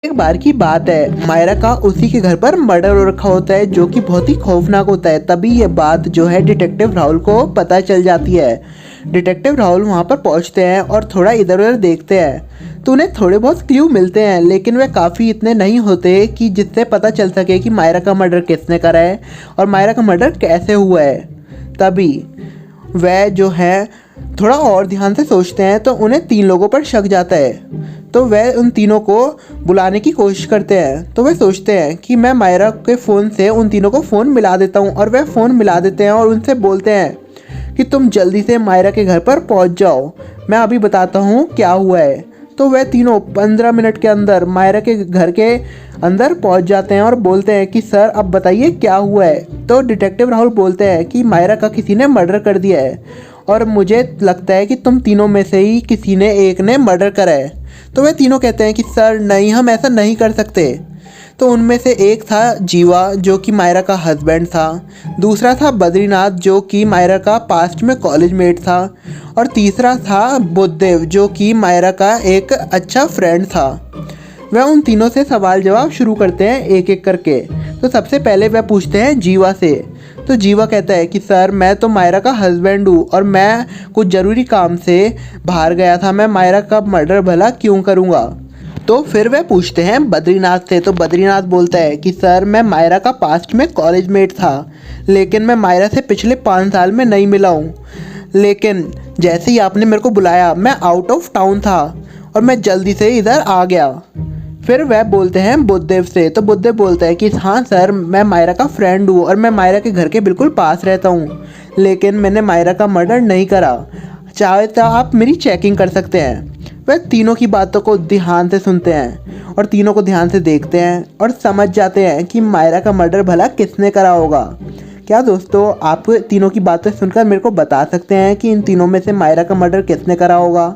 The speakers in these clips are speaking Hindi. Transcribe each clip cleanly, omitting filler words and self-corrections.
एक बार की बात है, मायरा का उसी के घर पर मर्डर हो रखा होता है जो कि बहुत ही खौफनाक होता है। तभी ये बात जो है डिटेक्टिव राहुल को पता चल जाती है। डिटेक्टिव राहुल वहाँ पर पहुँचते हैं और थोड़ा इधर उधर देखते हैं तो उन्हें थोड़े बहुत क्लू मिलते हैं, लेकिन वे काफ़ी इतने नहीं होते कि जिससे पता चल सके कि मायरा का मर्डर किसने करा है और मायरा का मर्डर कैसे हुआ है। तभी वह जो है थोड़ा और ध्यान से सोचते हैं तो उन्हें 3 लोगों पर शक जाता है। तो वह उन तीनों को बुलाने की कोशिश करते हैं। तो वे सोचते हैं कि मैं मायरा के फ़ोन से उन तीनों को फ़ोन मिला देता हूँ, और वह फ़ोन मिला देते हैं और उनसे बोलते हैं कि तुम जल्दी से मायरा के घर पर पहुँच जाओ, मैं अभी बताता हूँ क्या हुआ है। तो वह तीनों 15 मिनट के अंदर मायरा के घर के अंदर पहुंच जाते हैं और बोलते हैं कि सर अब बताइए क्या हुआ है। तो डिटेक्टिव राहुल बोलते हैं कि मायरा का किसी ने मर्डर कर दिया है और मुझे लगता है कि तुम तीनों में से ही किसी ने एक ने मर्डर करा है। तो वे तीनों कहते हैं कि सर नहीं, हम ऐसा नहीं कर सकते। तो उनमें से एक था जीवा जो कि मायरा का हस्बैंड था, दूसरा था बद्रीनाथ जो कि मायरा का पास्ट में कॉलेज मेट था, और तीसरा था बुद्धदेव जो कि मायरा का एक अच्छा फ्रेंड था। वह उन तीनों से सवाल जवाब शुरू करते हैं एक एक करके। तो सबसे पहले वह पूछते हैं जीवा से। तो जीवा कहता है कि सर मैं तो मायरा का हस्बैंड हूँ और मैं कुछ ज़रूरी काम से बाहर गया था, मैं मायरा का मर्डर भला क्यों करूँगा। तो फिर वह पूछते हैं बद्रीनाथ से। तो बद्रीनाथ बोलता है कि सर मैं मायरा का पास्ट में कॉलेज मेट था, लेकिन मैं मायरा से पिछले 5 साल में नहीं मिला हूँ, लेकिन जैसे ही आपने मेरे को बुलाया मैं आउट ऑफ टाउन था और मैं जल्दी से इधर आ गया। फिर वह बोलते हैं बुद्धदेव से। तो बुद्धदेव बोलता है कि हाँ सर मैं मायरा का फ्रेंड हूँ और मैं मायरा के घर के बिल्कुल पास रहता हूँ, लेकिन मैंने मायरा का मर्डर नहीं करा, चाहे तो आप मेरी चेकिंग कर सकते हैं। वह तीनों की बातों को ध्यान से सुनते हैं और तीनों को ध्यान से देखते हैं और समझ जाते हैं कि मायरा का मर्डर भला किसने करा होगा। क्या दोस्तों आप तीनों की बातें सुनकर मेरे को बता सकते हैं कि इन तीनों में से मायरा का मर्डर किसने करा होगा?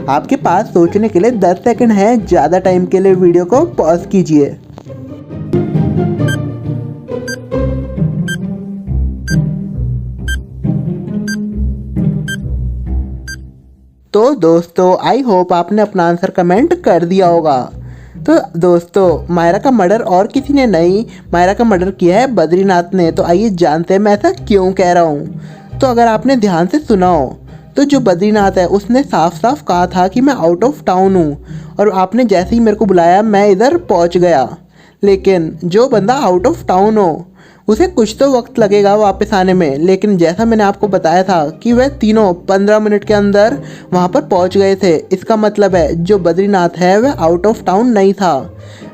आपके पास सोचने के लिए 10 सेकंड हैं, ज़्यादा टाइम के लिए वीडियो को पॉज कीजिए। तो दोस्तों आई होप आपने अपना आंसर कमेंट कर दिया होगा। तो दोस्तों मायरा का मर्डर और किसी ने नहीं, मायरा का मर्डर किया है बद्रीनाथ ने। तो आइए जानते हैं मैं ऐसा क्यों कह रहा हूँ। तो अगर आपने ध्यान से सुना हो तो जो बद्रीनाथ है उसने साफ साफ कहा था कि मैं आउट ऑफ टाउन हूँ और आपने जैसे ही मेरे को बुलाया मैं इधर पहुँच गया। लेकिन जो बंदा आउट ऑफ टाउन हो उसे कुछ तो वक्त लगेगा वापस आने में, लेकिन जैसा मैंने आपको बताया था कि वह तीनों 15 मिनट के अंदर वहाँ पर पहुँच गए थे। इसका मतलब है जो बद्रीनाथ है वह आउट ऑफ टाउन नहीं था,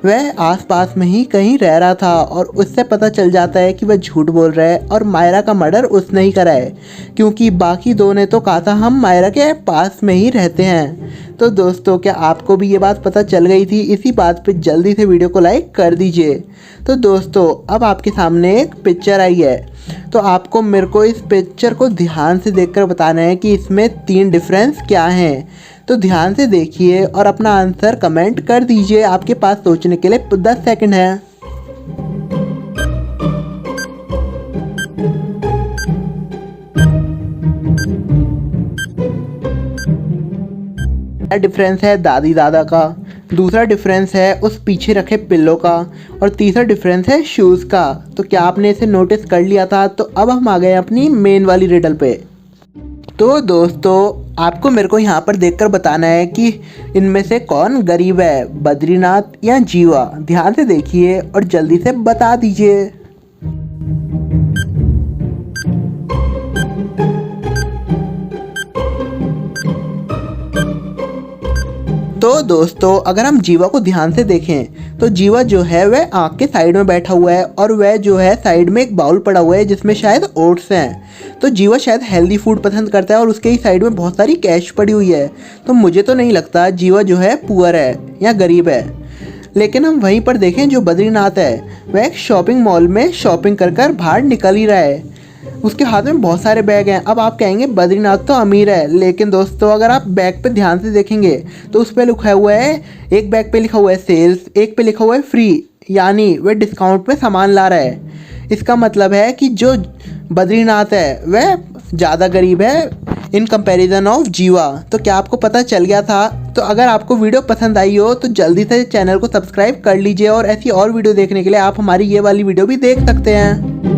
वह आसपास में ही कहीं रह रहा था। और उससे पता चल जाता है कि वह झूठ बोल रहा है और मायरा का मर्डर उसने ही करा है, क्योंकि बाकी दो ने तो कहा था हम मायरा के पास में ही रहते हैं। तो दोस्तों क्या आपको भी ये बात पता चल गई थी? इसी बात पे जल्दी से वीडियो को लाइक कर दीजिए। तो दोस्तों अब आपके सामने एक पिक्चर आई है, तो आपको मेरे को इस पिक्चर को ध्यान से देखकर बताना है कि इसमें 3 डिफरेंस क्या हैं। तो ध्यान से देखिए और अपना आंसर कमेंट कर दीजिए। आपके पास सोचने के लिए 10 सेकंड है। पहला डिफरेंस है दादी दादा का, दूसरा डिफरेंस है उस पीछे रखे पिल्लो का, और तीसरा डिफरेंस है शूज़ का। तो क्या आपने इसे नोटिस कर लिया था? तो अब हम आ गए अपनी मेन वाली रिडल पे। तो दोस्तों आपको मेरे को यहाँ पर देखकर बताना है कि इनमें से कौन गरीब है, बद्रीनाथ या जीवा। ध्यान से देखिए और जल्दी से बता दीजिए। तो दोस्तों अगर हम जीवा को ध्यान से देखें तो जीवा जो है वह आँख के साइड में बैठा हुआ है और वह जो है साइड में एक बाउल पड़ा हुआ है जिसमें शायद ओट्स हैं। तो जीवा शायद हेल्दी फूड पसंद करता है और उसके ही साइड में बहुत सारी कैश पड़ी हुई है। तो मुझे तो नहीं लगता जीवा जो है पुअर है या गरीब है। लेकिन हम वहीं पर देखें जो बद्रीनाथ है वह एक शॉपिंग मॉल में शॉपिंग कर बाहर निकल ही रहा है, उसके हाथ में बहुत सारे बैग हैं। अब आप कहेंगे बद्रीनाथ तो अमीर है, लेकिन दोस्तों अगर आप बैग पे ध्यान से देखेंगे तो उस पर लिखा हुआ है, एक बैग पे लिखा हुआ है सेल्स, एक पे लिखा हुआ है फ्री, यानी वह डिस्काउंट पे सामान ला रहा है। इसका मतलब है कि जो बद्रीनाथ है वह ज़्यादा गरीब है इन कंपैरिजन ऑफ जीवा। तो क्या आपको पता चल गया था? तो अगर आपको वीडियो पसंद आई हो तो जल्दी से चैनल को सब्सक्राइब कर लीजिए और ऐसी और वीडियो देखने के लिए आप हमारी ये वाली वीडियो भी देख सकते हैं।